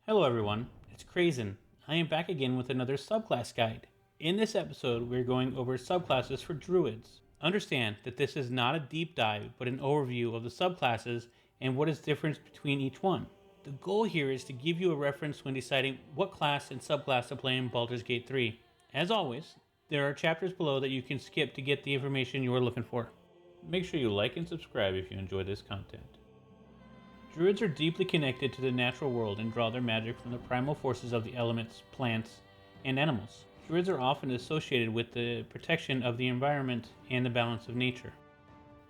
Hello everyone, it's Krazen. I am back again with another subclass guide. In this episode, we're going over subclasses for druids. Understand that this is not a deep dive, but an overview of the subclasses and what is different between each one. The goal here is to give you a reference when deciding what class and subclass to play in Baldur's Gate 3. As always, there are chapters below that you can skip to get the information you are looking for. Make sure you like and subscribe if you enjoy this content. Druids are deeply connected to the natural world and draw their magic from the primal forces of the elements, plants, and animals. Druids are often associated with the protection of the environment and the balance of nature.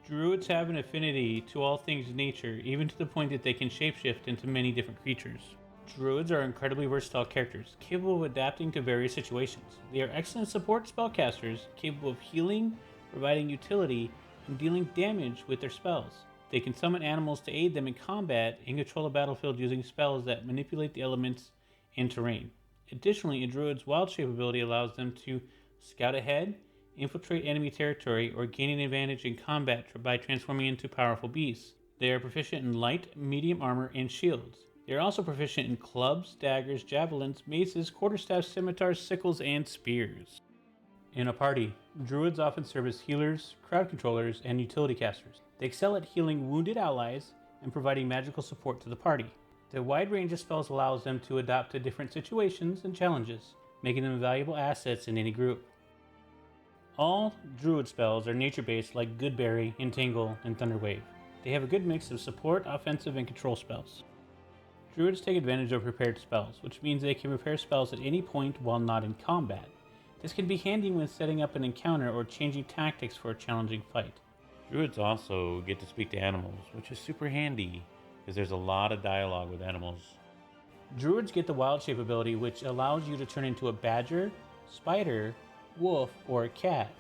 Druids have an affinity to all things nature, even to the point that they can shapeshift into many different creatures. Druids are incredibly versatile characters, capable of adapting to various situations. They are excellent support spellcasters, capable of healing, providing utility, and dealing damage with their spells. They can summon animals to aid them in combat and control a battlefield using spells that manipulate the elements and terrain. Additionally, a druid's wild shape ability allows them to scout ahead, infiltrate enemy territory, or gain an advantage in combat by transforming into powerful beasts. They are proficient in light, medium armor, and shields. They are also proficient in clubs, daggers, javelins, maces, quarterstaffs, scimitars, sickles, and spears. In a party, druids often serve as healers, crowd controllers, and utility casters. They excel at healing wounded allies and providing magical support to the party. The wide range of spells allows them to adapt to different situations and challenges, making them valuable assets in any group. All druid spells are nature-based like Goodberry, Entangle, and Thunderwave. They have a good mix of support, offensive, and control spells. Druids take advantage of prepared spells, which means they can prepare spells at any point while not in combat. This can be handy when setting up an encounter or changing tactics for a challenging fight. Druids also get to speak to animals, which is super handy because there's a lot of dialogue with animals. Druids get the wild shape ability, which allows you to turn into a badger, spider, wolf, or a cat.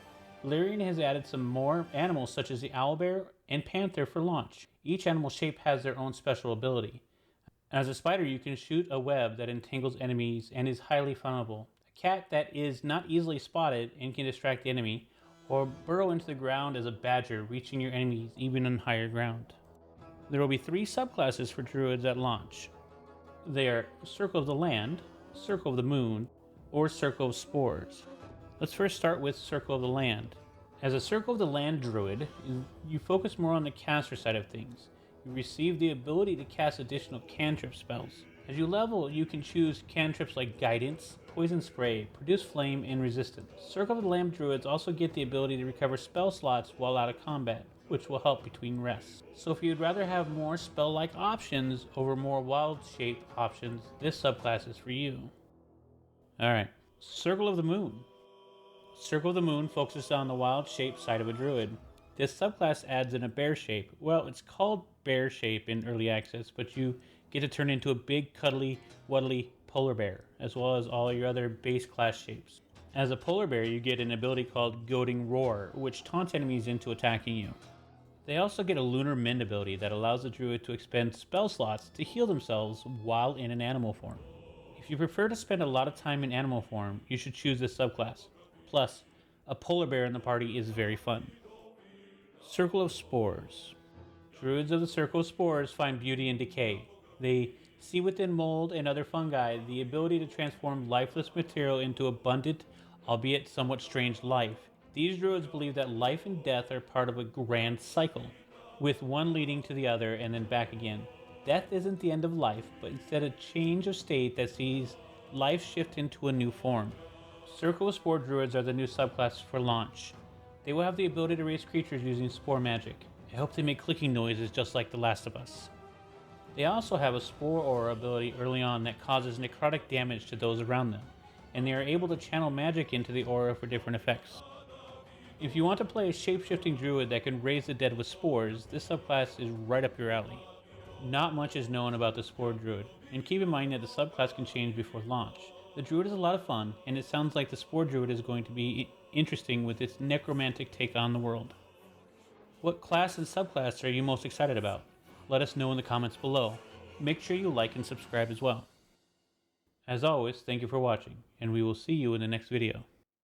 Valerian has added some more animals such as the owlbear and panther for launch. Each animal shape has their own special ability. As a spider, you can shoot a web that entangles enemies and is highly flammable. A cat that is not easily spotted and can distract the enemy, or burrow into the ground as a badger, reaching your enemies even on higher ground. There will be 3 subclasses for druids at launch. They are Circle of the Land, Circle of the Moon, or Circle of Spores. Let's first start with Circle of the Land. As a Circle of the Land druid, you focus more on the caster side of things. You receive the ability to cast additional cantrip spells. As you level, you can choose cantrips like Guidance, Poison Spray, Produce Flame, and Resistance. Circle of the Lamb druids also get the ability to recover spell slots while out of combat, which will help between rests. So if you'd rather have more spell-like options over more wild-shaped options, this subclass is for you. Alright, Circle of the Moon. Circle of the Moon focuses on the wild-shaped side of a druid. This subclass adds in a bear shape. Well, it's called bear shape in early access, but you get to turn into a big, cuddly, wuddly polar bear, as well as all your other base class shapes. As a polar bear, you get an ability called Goading Roar, which taunts enemies into attacking you. They also get a Lunar Mend ability that allows the druid to expend spell slots to heal themselves while in an animal form. If you prefer to spend a lot of time in animal form, you should choose this subclass. Plus, a polar bear in the party is very fun. Circle of Spores. Druids of the Circle of Spores find beauty in decay. They see within mold and other fungi the ability to transform lifeless material into abundant, albeit somewhat strange life. These druids believe that life and death are part of a grand cycle, with one leading to the other and then back again. Death isn't the end of life, but instead a change of state that sees life shift into a new form. Circle of Spore druids are the new subclass for launch. They will have the ability to raise creatures using spore magic. I hope they make clicking noises just like The Last of Us. They also have a Spore Aura ability early on that causes necrotic damage to those around them, and they are able to channel magic into the aura for different effects. If you want to play a shape-shifting druid that can raise the dead with spores, this subclass is right up your alley. Not much is known about the Spore Druid, and keep in mind that the subclass can change before launch. The druid is a lot of fun, and it sounds like the Spore Druid is going to be interesting with its necromantic take on the world. What class and subclass are you most excited about? Let us know in the comments below. Make sure you like and subscribe as well. As always, thank you for watching, and we will see you in the next video.